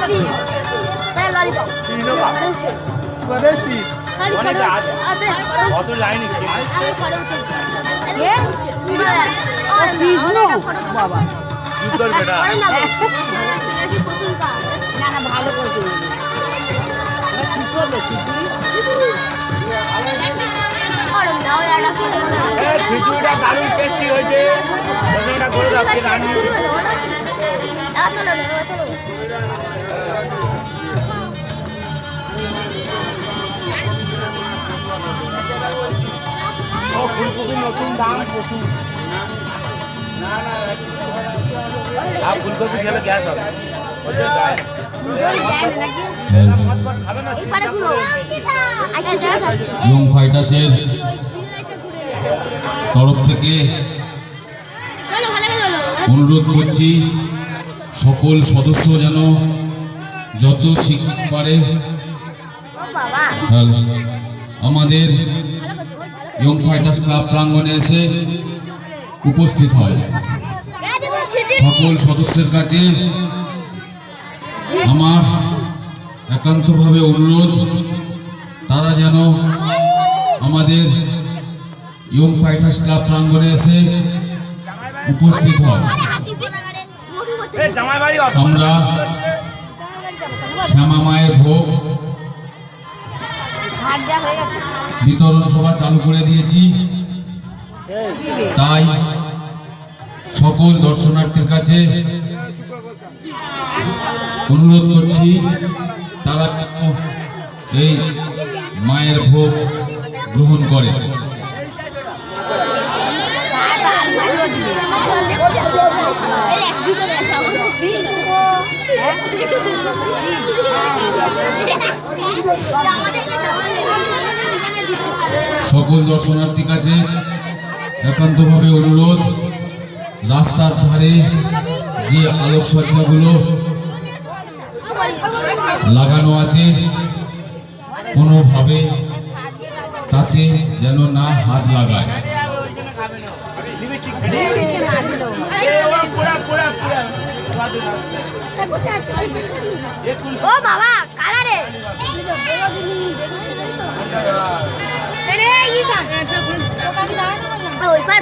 খাবি তাই ললিপপ উঠে বেশি কত লাইন আগে ফটো উঠে और কৃষ্ণ বাবা উত্তর বেটা और ना কি পছন্দ কা না না ভালো করেছে কি করবে और ना यार फोटो খিচুড়িটা দারুণ টেস্টি হয়েছে ওটা করে দাও কে রান্না চলো চলো ও ফুলকপি নতুন দাম প্রচুর আর ফুলকপি খেলে গ্যাস হবে ওটা গায় খাবে না এবারে ঘুরো আগে যা যাচ্ছে ইয়ং ফাইটার্সের তরফ থেকে চলো ভালো করে চলো অনুরোধ করছি সকল সদস্য যেন যত শিখতে পারে ও বাবা আমাদের ইয়ং ফাইটার্স ক্লাব প্রাঙ্গণে এসে উপস্থিত হয়। সকল সদস্যের কাছে আমার একান্তভাবে অনুরোধ তারা যেন আমাদের ইয়ং ফাইটার্স ক্লাব প্রাঙ্গণে এসে উপস্থিত হয়। এই জামাই বাড়ি আমরা শ্যামা মায়ের ভোগ বিতরণ সভা চালু করে দিয়েছি, তাই সকল দর্শনার্থীর কাছে অনুরোধ করছি তারা এই মায়ের ভোগ গ্রহণ করে। সকল দর্শনার্থীর কাছে একান্তভাবে অনুরোধ রাস্তার ধারে যে আলোকসজ্জাগুলো লাগানো আছে কোনোভাবে তাতে যেন না হাত লাগায়। ও বাবা কালারে ওই পার